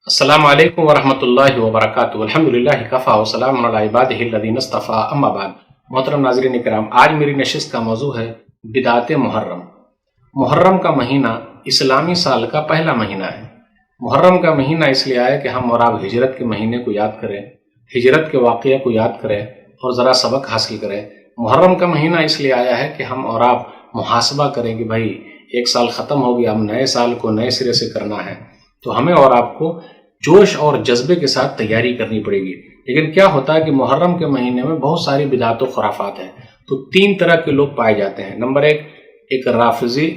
السلام علیکم ورحمۃ اللہ وبرکاتہ۔ الحمدللہ کفا وسلام علی عبادہ الذین اصطفیٰ، اما بعد۔ محترم ناظرین کرام، آج میری نشست کا موضوع ہے بدعت محرم۔ محرم کا مہینہ اسلامی سال کا پہلا مہینہ ہے۔ محرم کا مہینہ اس لیے آیا کہ ہم اور آپ ہجرت کے مہینے کو یاد کریں، ہجرت کے واقعہ کو یاد کریں اور ذرا سبق حاصل کریں۔ محرم کا مہینہ اس لیے آیا ہے کہ ہم اور آپ محاسبہ کریں کہ بھائی ایک سال ختم ہو گیا، ہم نئے سال کو نئے سرے سے کرنا ہے، تو ہمیں اور آپ کو جوش اور جذبے کے ساتھ تیاری کرنی پڑے گی۔ لیکن کیا ہوتا ہے کہ محرم کے مہینے میں بہت ساری بدعت و خرافات ہیں۔ تو تین طرح کے لوگ پائے جاتے ہیں۔ نمبر ایک رافضی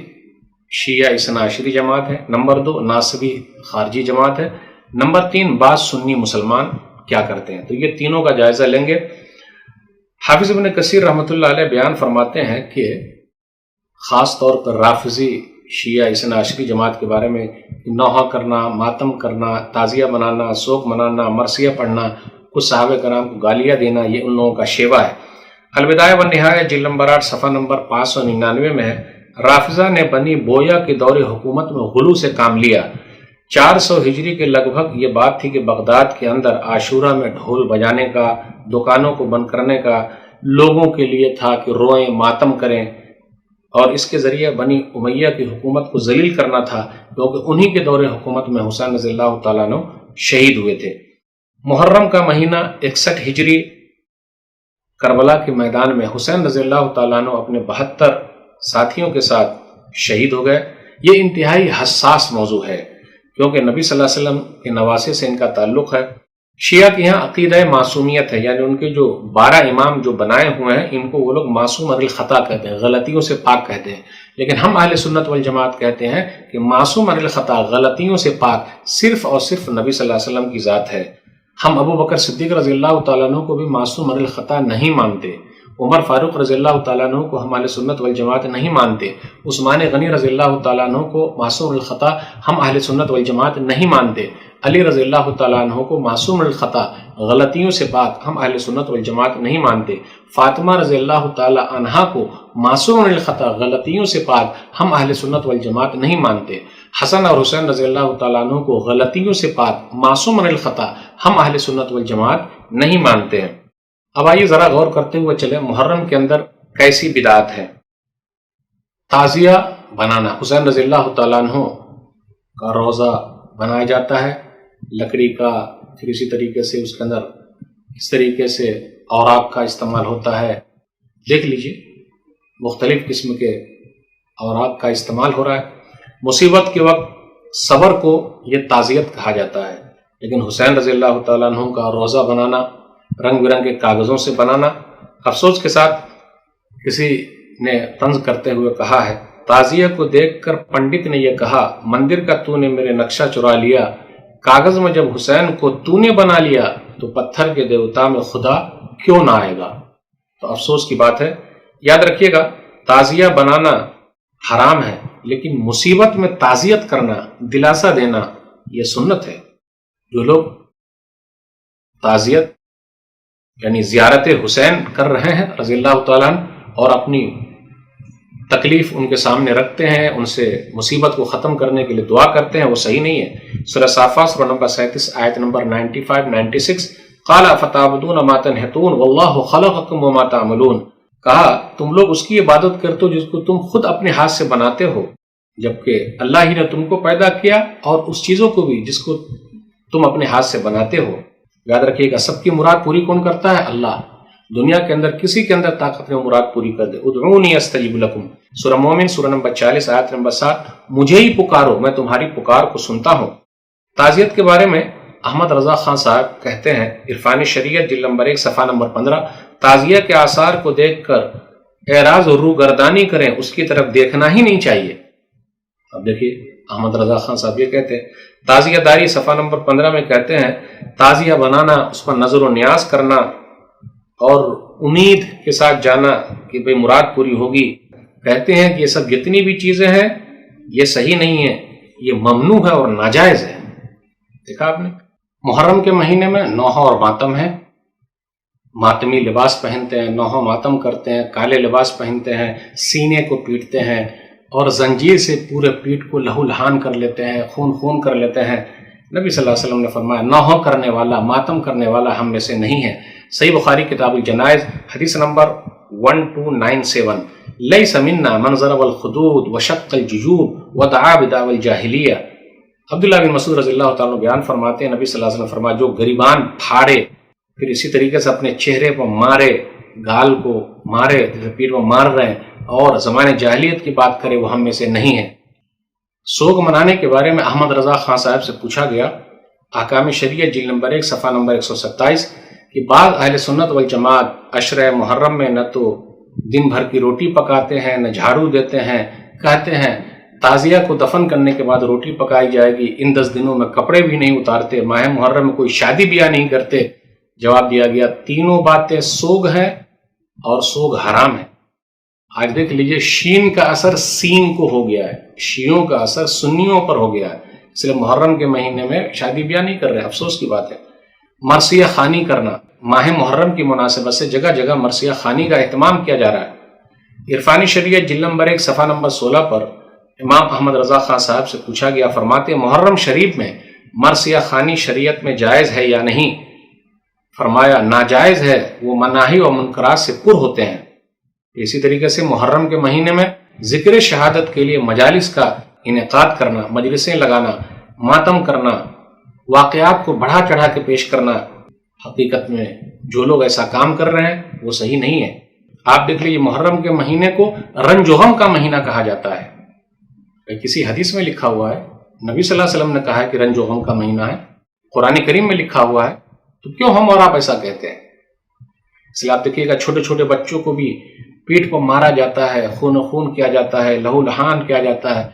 شیعہ اثنا عشری جماعت ہے۔ نمبر دو ناصبی خارجی جماعت ہے۔ نمبر تین بعض سنی مسلمان کیا کرتے ہیں۔ تو یہ تینوں کا جائزہ لیں گے۔ حافظ ابن کثیر رحمۃ اللہ علیہ بیان فرماتے ہیں کہ خاص طور پر رافضی شیعہ اثنا عشری جماعت کے بارے میں نوحہ کرنا، ماتم کرنا، تعزیہ منانا، سوگ منانا، مرثیہ پڑھنا، کچھ صحابہ کرام کو گالیاں دینا، یہ ان لوگوں کا شیوا ہے۔ البدایہ والنہایہ جلد نمبر 8 صفحہ نمبر 599 میں ہے، رافضہ نے بنی بویا کے دور حکومت میں غلو سے کام لیا۔ 400 ہجری کے لگ بھگ یہ بات تھی کہ بغداد کے اندر عاشورہ میں ڈھول بجانے کا، دکانوں کو بند کرنے کا لوگوں کے لیے تھا کہ روئیں، ماتم کریں، اور اس کے ذریعے بنی امیہ کی حکومت کو ذلیل کرنا تھا، کیونکہ انہی کے دور حکومت میں حسین رضی اللہ تعالیٰ عنہ شہید ہوئے تھے۔ محرم کا مہینہ 61 ہجری کربلا کے میدان میں حسین رضی اللہ تعالیٰ عنہ اپنے 72 ساتھیوں کے ساتھ شہید ہو گئے۔ یہ انتہائی حساس موضوع ہے کیونکہ نبی صلی اللہ علیہ وسلم کے نواسے سے ان کا تعلق ہے۔ شیعہ کے یہاں عقیدہ معصومیت ہے، یعنی ان کے جو 12 امام جو بنائے ہوئے ہیں ان کو وہ لوگ معصوم عن الخطا کہتے ہیں، غلطیوں سے پاک کہتے ہیں۔ لیکن ہم اہل سنت والجماعت کہتے ہیں کہ معصوم عن الخطا، غلطیوں سے پاک صرف اور صرف نبی صلی اللہ علیہ وسلم کی ذات ہے۔ ہم ابو بکر صدیق رضی اللہ تعالیٰ عنہ کو بھی معصوم عن الخطا نہیں مانتے، عمر فاروق رضی اللہ تعالیٰ عنہ کو ہم اہل سنت والجماعت نہیں مانتے، عثمان غنی رضی اللہ تعالیٰ عنہ کو معصوم الخطا ہم اہل سنت والجماعت نہیں مانتے، علی رضی اللہ تعالیٰ عنہ کو معصوم الخطا، غلطیوں سے پاک ہم اہل سنت والجماعت نہیں مانتے، فاطمہ رضی اللہ تعالیٰ عنہا کو معصوم الخطا، غلطیوں سے پاک ہم اہل سنت والجماعت نہیں مانتے، حسن اور حسین رضی اللہ تعالیٰ عنہ کو غلطیوں سے پاک معصوم الخطا ہم اہل سنت والجماعت نہیں مانتے ہیں۔ اب آئیے ذرا غور کرتے ہوئے چلیں محرم کے اندر کیسی بدعات ہے۔ تعزیہ بنانا، حسین رضی اللہ تعالیٰ عنہ کا روضہ بنایا جاتا ہے لکڑی کا، پھر اسی طریقے سے اس کے اندر اس طریقے سے اوراق کا استعمال ہوتا ہے۔ دیکھ لیجئے مختلف قسم کے اوراق کا استعمال ہو رہا ہے۔ مصیبت کے وقت صبر کو یہ تعزیت کہا جاتا ہے، لیکن حسین رضی اللہ تعالیٰ عنہ کا روضہ بنانا، رنگ برنگ کے کاغذوں سے بنانا، افسوس کے ساتھ کسی نے طنز کرتے ہوئے کہا ہے، تعزیہ کو دیکھ کر پنڈت نے یہ کہا، مندر کا تو نے میرے نقشہ چرا لیا، کاغذ میں جب حسین کو تو نے بنا لیا تو پتھر کے دیوتا میں خدا کیوں نہ آئے گا۔ تو افسوس کی بات ہے۔ یاد رکھیے گا، تعزیہ بنانا حرام ہے، لیکن مصیبت میں تعزیت کرنا، دلاسا دینا، یہ سنت ہے۔ جو لوگ تعزیت یعنی زیارت حسین کر رہے ہیں رضی اللہ تعالیٰ عنہ اور اپنی تکلیف ان کے سامنے رکھتے ہیں، ان سے مصیبت کو ختم کرنے کے لیے دعا کرتے ہیں، وہ صحیح نہیں ہے۔ سورہ صافات سورہ نمبر 37 آیت نمبر 95-96، قال فتعبدون ما تنحتون واللہ خلقکم وما تعملون، کہا تم لوگ اس کی عبادت کرتے ہو جس کو تم خود اپنے ہاتھ سے بناتے ہو، جبکہ اللہ ہی نے تم کو پیدا کیا اور اس چیزوں کو بھی جس کو تم اپنے ہاتھ سے بناتے ہو۔ یاد رکھیے گا، سب کی مراد پوری کون کرتا ہے؟ اللہ۔ دنیا کے اندر کسی کے اندر طاقت میں مراد پوری کر دے۔ ادعونی استجب لکم، سورہ مومن سورہ نمبر 40 آیت نمبر 7، مجھے ہی پکارو میں تمہاری پکار کو سنتا ہوں۔ تعزیت کے بارے میں احمد رضا خان صاحب کہتے ہیں، عرفان شریعت جلد نمبر 1 صفحہ نمبر 15، تعزیہ کے آثار کو دیکھ کر اعراض و روگردانی کریں، اس کی طرف دیکھنا ہی نہیں چاہیے۔ اب دیکھیے احمد رضا خان صاحب یہ کہتے ہیں، تعزیہ داری صفحہ نمبر 15 میں کہتے ہیں، تعزیہ بنانا، اس پر نظر و نیاز کرنا اور امید کے ساتھ جانا کہ بھئی مراد پوری ہوگی، کہتے ہیں کہ یہ سب جتنی بھی چیزیں ہیں یہ صحیح نہیں ہیں، یہ ممنوع ہے اور ناجائز ہے۔ دیکھا آپ نے، محرم کے مہینے میں نوحہ اور ماتم ہے، ماتمی لباس پہنتے ہیں، نوحہ ماتم کرتے ہیں، کالے لباس پہنتے ہیں، سینے کو پیٹتے ہیں اور زنجیر سے پورے پیٹ کو لہو لہان کر لیتے ہیں، خون خون کر لیتے ہیں۔ نبی صلی اللہ علیہ وسلم نے فرمایا نوحہ کرنے والا، ماتم کرنے والا ہم میں سے نہیں ہے۔ صحیح بخاری کتاب الجنائز حدیث نمبر 1297، لیس منا من ضرب الخدود وشق الجیوب ودعا بدعوى الجاہلیہ۔ عبداللہ بن مسعود رضی اللہ تعالیٰ عنہ بیان فرماتے ہیں، نبی صلی اللہ علیہ وسلم فرمایا جو گریبان پھاڑے، پھر اسی طریقے سے اپنے چہرے پر مارے، گال کو مارے، پیٹ میں مار رہے ہیں، اور زمانے جاہلیت کی بات کرے، وہ ہم میں سے نہیں ہے۔ سوگ منانے کے بارے میں احمد رضا خان صاحب سے پوچھا گیا، احکام شریعت جلد نمبر 1 صفحہ نمبر 127، کہ بعض اہل سنت والجماعت عشرہ محرم میں نہ تو دن بھر کی روٹی پکاتے ہیں، نہ جھاڑو دیتے ہیں، کہتے ہیں تعزیہ کو دفن کرنے کے بعد روٹی پکائی جائے گی، ان 10 دنوں میں کپڑے بھی نہیں اتارتے، ماہ محرم میں کوئی شادی بیاہ نہیں کرتے۔ جواب دیا گیا تینوں باتیں سوگ ہیں اور سوگ حرام ہے۔ آج دیکھ لیجئے شین کا اثر سین کو ہو گیا ہے، شیعوں کا اثر سنیوں پر ہو گیا ہے، اس لیے محرم کے مہینے میں شادی بیاہ نہیں کر رہے، افسوس کی بات ہے۔ مرثیہ خوانی کرنا، ماہ محرم کی مناسبت سے جگہ جگہ مرثیہ خوانی کا اہتمام کیا جا رہا ہے۔ عرفانی شریعت جلد نمبر 1 صفحہ نمبر 16 پر امام احمد رضا خان صاحب سے پوچھا گیا، فرماتے محرم شریف میں مرثیہ خوانی شریعت میں جائز ہے یا نہیں؟ فرمایا ناجائز ہے، وہ مناہی و منکرات سے پر ہوتے ہیں۔ اسی طریقے سے محرم کے مہینے میں ذکر شہادت کے لیے مجالس کا انعقاد کرنا، مجلسیں لگانا، ماتم کرنا، واقعات کو بڑھا چڑھا کے پیش کرنا، حقیقت میں جو لوگ ایسا کام کر رہے ہیں وہ صحیح نہیں ہے۔ آپ دیکھ لیجیے محرم کے مہینے کو رنج و غم کا مہینہ کہا جاتا ہے، کسی حدیث میں لکھا ہوا ہے، نبی صلی اللہ علیہ وسلم نے کہا ہے کہ رنج و غم کا مہینہ ہے، قرآن کریم میں لکھا ہوا ہے، تو کیوں ہم اور آپ ایسا کہتے ہیں؟ اس لیے آپ دیکھیے گا چھوٹے چھوٹے بچوں کو بھی پیٹ پر مارا جاتا ہے، خون کیا جاتا ہے، لہو لہان کیا جاتا ہے۔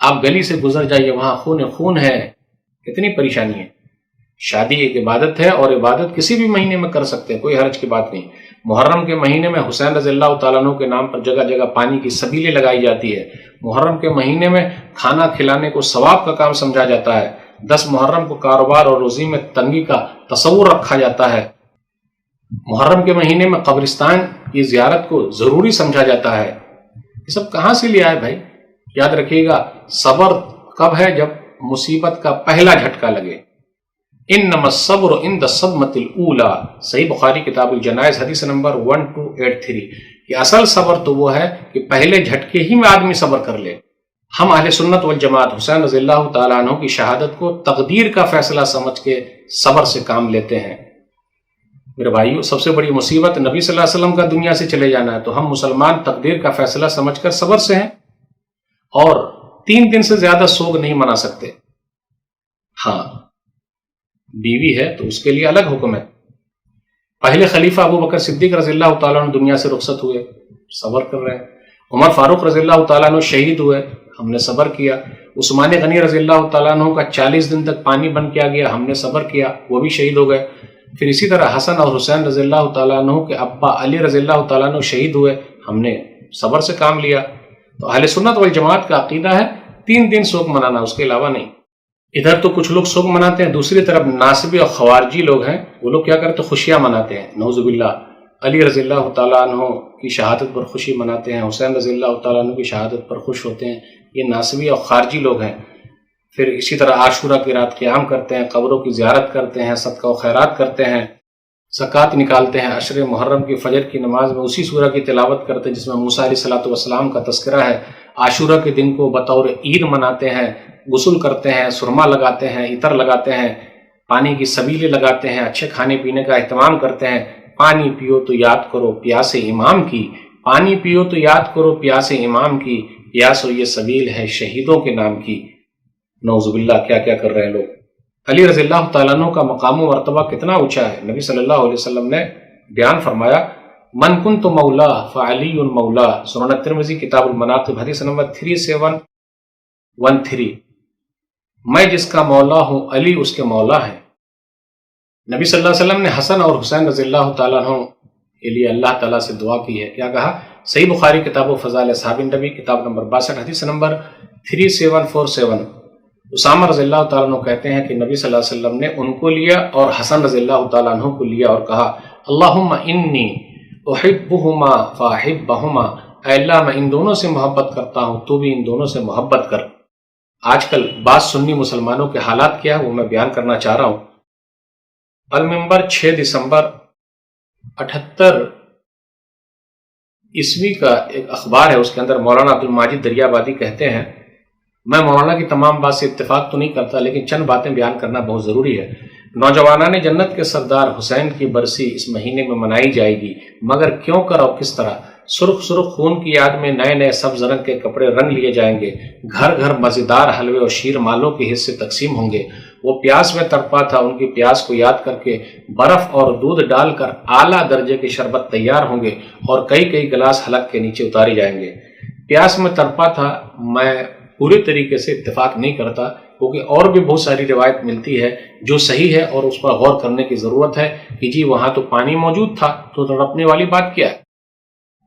آپ گلی سے گزر جائیے، وہاں خون ہے، کتنی پریشانی ہے۔ شادی ایک عبادت ہے، اور عبادت کسی بھی مہینے میں کر سکتے ہیں، کوئی حرج کی بات نہیں۔ محرم کے مہینے میں حسین رضی اللہ تعالیٰ عنہ کے نام پر جگہ جگہ پانی کی سبیلیں لگائی جاتی ہے۔ محرم کے مہینے میں کھانا کھلانے کو ثواب کا کام سمجھا جاتا ہے۔ 10 محرم کو کاروبار اور روزی میں تنگی کا تصور رکھا جاتا ہے۔ محرم کے مہینے میں قبرستان کی زیارت کو ضروری سمجھا جاتا ہے۔ یہ سب کہاں سے لیا ہے بھائی؟ یاد رکھیے گا صبر کب ہے؟ جب مصیبت کا پہلا جھٹکا لگے۔ انما الصبر عند الصدمۃ الاولی، صحیح بخاری کتاب الجنائز حدیث نمبر 1283، کہ اصل صبر تو وہ ہے کہ پہلے جھٹکے ہی میں آدمی صبر کر لے۔ ہم اہل سنت والجماعت حسین رضی اللہ تعالیٰ عنہ کی شہادت کو تقدیر کا فیصلہ سمجھ کے صبر سے کام لیتے ہیں۔ میرے بھائیو، سب سے بڑی مصیبت نبی صلی اللہ علیہ وسلم کا دنیا سے چلے جانا ہے، تو ہم مسلمان تقدیر کا فیصلہ سمجھ کر صبر سے ہیں، اور 3 دن سے زیادہ سوگ نہیں منا سکتے۔ ہاں بیوی ہے تو اس کے لیے الگ حکم ہے۔ پہلے خلیفہ ابو بکر صدیق رضی اللہ تعالیٰ عنہ دنیا سے رخصت ہوئے، صبر کر رہے ہیں۔ عمر فاروق رضی اللہ تعالیٰ عنہ شہید ہوئے، ہم نے صبر کیا۔ عثمان غنی رضی اللہ تعالیٰ عنہ کا 40 دن تک پانی بند کیا گیا، ہم نے صبر کیا، وہ بھی شہید ہو گئے۔ پھر اسی طرح حسن اور حسین رضی اللہ تعالیٰ عنہ کے ابا علی رضی اللہ تعالیٰ عنہ شہید ہوئے، ہم نے صبر سے کام لیا۔ تو اہل سنت والجماعت کا عقیدہ ہے 3 دن سوگ منانا، اس کے علاوہ نہیں۔ ادھر تو کچھ لوگ سوگ مناتے ہیں، دوسری طرف ناصبی اور خوارجی لوگ ہیں، وہ لوگ کیا کرتے ہیں؟ خوشیاں مناتے ہیں، نعوذ باللہ۔ علی رضی اللہ تعالیٰ عنہ کی شہادت پر خوشی مناتے ہیں، حسین رضی اللہ تعالیٰ عنہ کی شہادت پر خوش ہوتے ہیں، یہ ناصبی اور خارجی لوگ ہیں۔ پھر اسی طرح عاشورہ کی رات قیام کرتے ہیں، قبروں کی زیارت کرتے ہیں، صدقہ و خیرات کرتے ہیں، زکوٰۃ نکالتے ہیں، عشر محرم کی فجر کی نماز میں اسی سورہ کی تلاوت کرتے ہیں جس میں موسیٰ علیہ الصلوۃ والسلام کا تذکرہ ہے۔ عاشورہ کے دن کو بطور عید مناتے ہیں، غسل کرتے ہیں، سرما لگاتے ہیں، عطر لگاتے ہیں، پانی کی سبیلیں لگاتے ہیں، اچھے کھانے پینے کا اہتمام کرتے ہیں۔ پانی پیو تو یاد کرو پیاس امام کی، پانی پیو تو یاد کرو پیاس امام کی، پیاس و یہ سبیل ہے شہیدوں کے نام کی۔ نعوذ باللہ، کیا کیا کر رہے ہیں لوگ۔ علی رضی اللہ تعالیٰ عنہ کا مقام و مرتبہ کتنا اونچا ہے۔ نبی صلی اللہ علیہ وسلم نے بیان فرمایا، من کنت مولا فعلی مولا، سنن ترمذی کتاب المناقب حدیث نمبر 3713، میں جس کا مولا ہوں علی اس کے مولا ہے۔ نبی صلی اللہ علیہ وسلم نے حسن اور حسین رضی اللہ تعالیٰ عنہ کے لیے اللہ تعالیٰ سے دعا کی ہے، کیا کہا؟ صحیح بخاری کتاب و فضائل اصحاب النبی کتاب نمبر 62 حدیث نمبر 3747، اسامہ رضی اللہ تعالیٰ عنہ کہتے ہیں کہ نبی صلی اللہ علیہ وسلم نے ان کو لیا اور حسن رضی اللہ تعالیٰ عنہ کو لیا اور کہا، اللہم انی احبہما فاحبہما، اے اللہ میں ان دونوں سے محبت کرتا ہوں، تو بھی ان دونوں سے محبت کر۔ آج کل بعض سنی مسلمانوں کے حالات کیا ہے وہ میں بیان کرنا چاہ رہا ہوں۔ المنبر 6 دسمبر 78 عیسوی کا ایک اخبار ہے، اس کے اندر مولانا عبد الماجد دریابادی کہتے ہیں، میں مولانا کی تمام بات سے اتفاق تو نہیں کرتا لیکن چند باتیں بیان کرنا بہت ضروری ہے۔ نوجوانان جنت کے سردار حسین کی برسی اس مہینے میں منائی جائے گی، مگر کیوں کر اور کس طرح؟ سرخ سرخ خون کی یاد میں نئے نئے سبز رنگ کے کپڑے رنگ لیے جائیں گے، گھر گھر مزیدار حلوے اور شیر مالوں کے حصے تقسیم ہوں گے۔ وہ پیاس میں تڑپا تھا، ان کی پیاس کو یاد کر کے برف اور دودھ ڈال کر اعلیٰ درجے کے شربت تیار ہوں گے اور کئی کئی گلاس حلق کے نیچے اتارے جائیں گے۔ پیاس میں تڑپا تھا میں پورے طریقے سے اتفاق نہیں کرتا، کیونکہ اور بھی بہت ساری روایت ملتی ہے جو صحیح ہے اور اس پر غور کرنے کی ضرورت ہے کہ جی وہاں تو پانی موجود تھا تو تڑپنے والی بات کیا ہے۔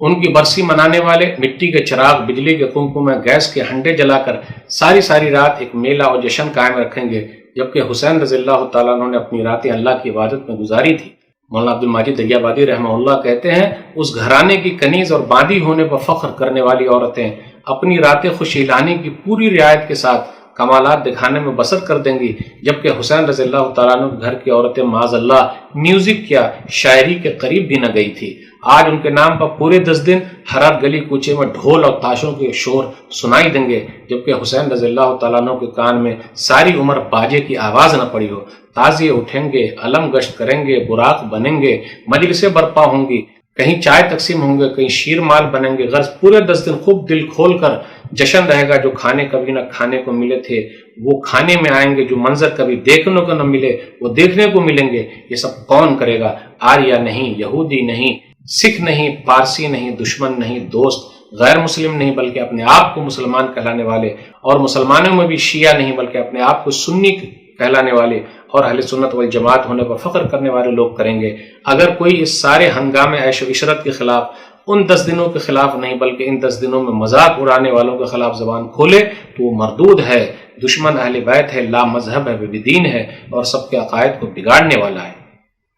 ان کی برسی منانے والے مٹی کے چراغ، بجلی کے کنکو میں گیس کے ہنڈے جلا کر ساری رات ایک میلہ اور جشن قائم رکھیں گے، جبکہ حسین رضی اللہ تعالیٰ عنہ نے اپنی راتیں اللہ کی عبادت میں گزاری تھی۔ مولانا عبد الماجد دریابادی رحمہ اللہ کہتے ہیں، اس گھرانے کی کنیز اور باندی ہونے پر فخر کرنے والی عورتیں اپنی راتیں خوشی لانے کی پوری رعایت کے ساتھ کمالات دکھانے میں بسر کر دیں گی، جبکہ حسین رضی اللہ تعالیٰ عنہ گھر کی عورتیں معاذ اللہ میوزک یا شاعری کے قریب بھی نہ گئی تھی۔ آج ان کے نام پر پورے 10 دن ہر گلی کوچے میں ڈھول اور تاشوں کے شور سنائی دیں گے، جبکہ حسین رضی اللہ تعالیٰ عنہ کے کان میں ساری عمر باجے کی آواز نہ پڑی ہو۔ تازیے اٹھیں گے، علم گشت کریں گے، براق بنیں گے، مجلسیں برپا ہوں گی، کہیں چائے تقسیم ہوں گے، کہیں شیر مال بنیں گے۔ غرض پورے 10 دن خوب دل کھول کر جشن رہے گا۔ جو کھانے کبھی نہ کھانے کو ملے تھے وہ کھانے میں آئیں گے، جو منظر کبھی دیکھنے کو نہ ملے وہ دیکھنے کو ملیں گے۔ یہ سب کون کرے گا؟ آریہ نہیں، یہودی نہیں، سکھ نہیں، پارسی نہیں، دشمن نہیں، دوست، غیر مسلم نہیں، بلکہ اپنے آپ کو مسلمان کہلانے والے، اور مسلمانوں میں بھی شیعہ نہیں بلکہ اپنے آپ کو سنی کہلانے والے اور اہل سنت والجماعت ہونے پر فخر کرنے والے لوگ کریں گے۔ اگر کوئی اس سارے ہنگامے عیش و عشرت کے خلاف، ان 10 دنوں کے خلاف نہیں بلکہ ان 10 دنوں میں مذاق اڑانے والوں کے خلاف زبان کھولے تو وہ مردود ہے، دشمن اہل بیت ہے، لا مذہب ہے، بے دین ہے اور سب کے عقائد کو بگاڑنے والا ہے۔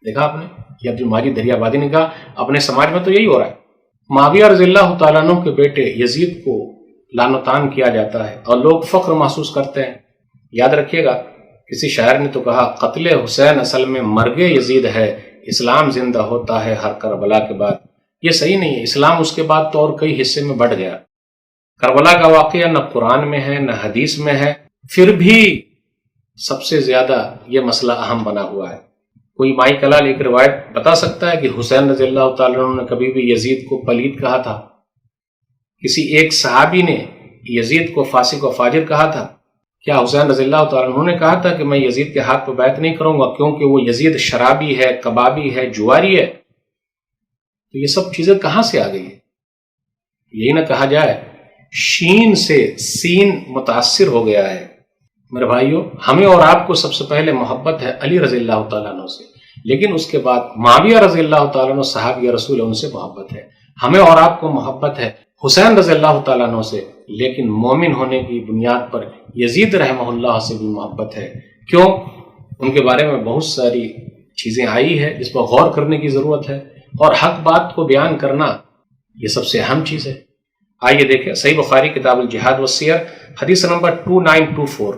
دیکھا آپ نے، یہ عبد الماجد دریابادی نے کہا، اپنے سماج میں تو یہی ہو رہا ہے۔ معاویہ رضی اللہ تعالیٰ عنہ کے بیٹے یزید کو لعن و طعن کیا جاتا ہے اور لوگ فخر محسوس کرتے ہیں۔ یاد رکھیے گا، کسی شاعر نے تو کہا، قتل حسین اصل میں مرگ یزید ہے، اسلام زندہ ہوتا ہے ہر کربلا کے بعد۔ یہ صحیح نہیں ہے، اسلام اس کے بعد تو اور کئی حصے میں بڑھ گیا۔ کربلا کا واقعہ نہ قرآن میں ہے نہ حدیث میں ہے، پھر بھی سب سے زیادہ یہ مسئلہ اہم بنا ہوا ہے۔ کوئی مائی کلال ایک روایت بتا سکتا ہے کہ حسین رضی اللہ تعالیٰ عنہ نے کبھی بھی یزید کو پلید کہا تھا؟ کسی ایک صحابی نے یزید کو فاسق و فاجر کہا تھا؟ کیا حسین رضی اللہ تعالیٰ عنہ نے کہا تھا کہ میں یزید کے ہاتھ پہ بیعت نہیں کروں گا کیونکہ وہ یزید شرابی ہے، کبابی ہے، جواری ہے؟ تو یہ سب چیزیں کہاں سے آ گئی ہے؟ یہی نہ کہا جائے شین سے سین متاثر ہو گیا ہے۔ میرے بھائیوں، ہمیں اور آپ کو سب سے پہلے محبت ہے علی رضی اللہ تعالیٰ عنہ سے، لیکن اس کے بعد معاویہ رضی اللہ تعالیٰ عنہ صحابی رسول، ان سے محبت ہے۔ ہمیں اور آپ کو محبت ہے حسین رضی اللہ تعالیٰ عنہ سے، لیکن مومن ہونے کی بنیاد پر یزید رحمہ اللہ سے بھی محبت ہے۔ کیوں؟ ان کے بارے میں بہت ساری چیزیں آئی ہے جس پر غور کرنے کی ضرورت ہے، اور حق بات کو بیان کرنا یہ سب سے اہم چیز ہے۔ آئیے دیکھیں صحیح بخاری کتاب الجہاد والسیر حدیث نمبر 2924،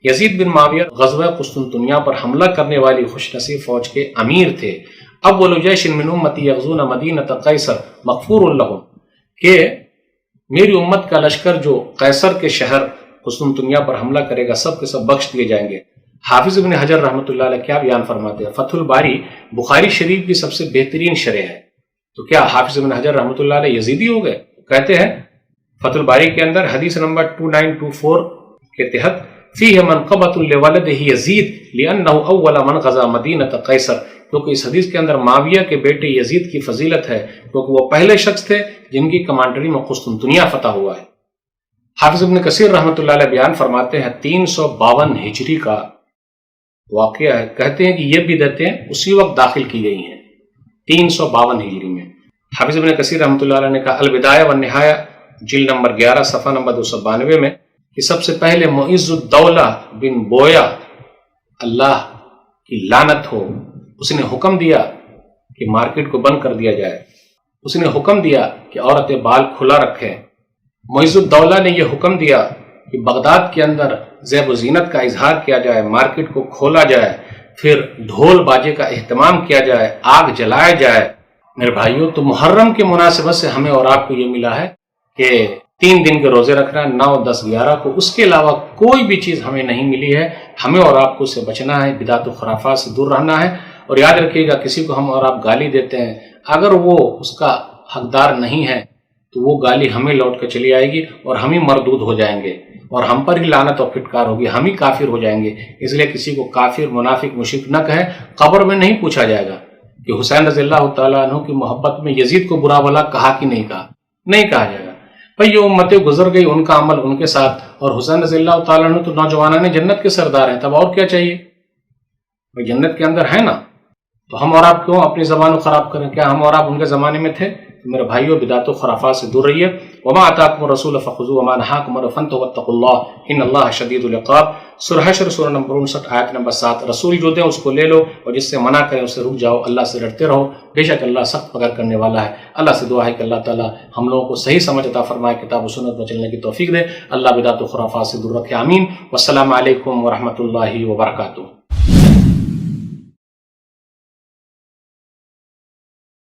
یزید بن معاویہ غزوہ قسطنطنیہ پر حملہ کرنے والی خوش نصیب فوج کے امیر تھے۔ اول جیش من امتی یغزون مدینۃ قیصر مغفور لہم، کہ میری امت کا لشکر جو قیصر کے شہر قسطنطنیہ پر حملہ کرے گا سب کے سب بخش دیے جائیں گے۔ حافظ ابن حجر رحمۃ اللہ علیہ کیا بیان فرماتے ہیں؟ فتح الباری بخاری شریف کی سب سے بہترین شرح ہے، تو کیا حافظ ابن حجر رحمۃ اللہ علیہ یزیدی ہو گئے؟ کہتے ہیں فتح الباری کے اندر حدیث نمبر 2924 کے تحت فیہ منقبۃ لولدہ یزید لأنہ اول من غزا مدینۃ قیصر، کیونکہ اس حدیث کے اندر معاویہ کے بیٹے یزید کی فضیلت ہے کیونکہ وہ پہلے شخص تھے جن کی کمانڈری میں قسطنطنیہ فتح ہوا ہے۔ حافظ ابن کثیر رحمۃ اللہ علیہ بیان فرماتے ہیں 352 ہجری کا واقعہ ہے، کہتے ہیں کہ یہ بدعتیں اسی وقت داخل کی گئی ہیں 352 ہجری میں۔ حافظ ابن کثیر رحمۃ اللہ علیہ نے کہا البدایہ والنہایہ جلد نمبر 11 صفحہ نمبر 292 میں کہ سب سے پہلے معز الدولہ بن بویا، اللہ کی لعنت ہو، اس نے حکم دیا کہ مارکیٹ کو بند کر دیا جائے، اس نے حکم دیا کہ عورتیں بال کھلا رکھیں۔ معز الدولہ نے یہ حکم دیا کہ بغداد کے اندر زیب و زینت کا اظہار کیا جائے، مارکیٹ کو کھولا جائے، پھر ڈھول باجے کا اہتمام کیا جائے، آگ جلایا جائے۔ میرے بھائیوں، تو محرم کی مناسبت سے ہمیں اور آپ کو یہ ملا ہے کہ 3 دن کے روزے رکھنا، 9، 10، 11 کو، اس کے علاوہ کوئی بھی چیز ہمیں نہیں ملی ہے۔ ہمیں اور آپ کو اسے بچنا ہے، بدعت و خرافات سے دور رہنا ہے۔ اور یاد رکھیے گا، کسی کو ہم اور آپ گالی دیتے ہیں، اگر وہ اس کا حقدار نہیں ہے تو وہ گالی ہمیں لوٹ کر چلی آئے گی اور ہم ہی مردود ہو جائیں گے اور ہم پر ہی لعنت اور پھٹکار ہوگی، ہم ہی کافر ہو جائیں گے۔ اس لیے کسی کو کافر، منافق، مشرک نہ کہے۔ قبر میں نہیں پوچھا جائے گا کہ حسین رضی اللہ تعالیٰ عنہ کی محبت میں یزید کو برا بھلا کہا کہ نہیں کہا، نہیں کہا جائے گا۔ بھئی یہ امتیں گزر گئی، ان کا عمل ان کے ساتھ، اور حسین رضی اللہ تعالیٰ عنہ تو نوجوانان جنت کے سردار ہیں، تب اور کیا چاہیے؟ بھئی جنت کے اندر ہے نا، تو ہم اور آپ کیوں اپنی زبان کو خراب کریں؟ کیا ہم اور آپ ان کے زمانے میں تھے؟ تو میرے بھائیوں، بدعت و خرافات سے دور رہیے۔ وما آتاکم الرسول فخذوه وما نهاکم عنہ فانتہوا واتقوا اللہ ان اللہ شدید العقاب۔ سورہ حشر سورہ نمبر 59 آیت نمبر 7۔ رسول جو دیں اس کو لے لو اور جس سے منع کریں اس سے رک جاؤ، اللہ سے ڈرتے رہو، بے شک اللہ سخت پکڑ کرنے والا ہے۔ اللہ سے دعا ہے کہ اللہ تعالیٰ ہم لوگوں کو صحیح سمجھ عطا فرمائے، کتاب و سنت پر چلنے کی توفیق دے، اللہ بدعت و خرافات سے دور رکھے، آمین۔ والسلام علیکم ورحمۃ اللہ وبرکاتہ۔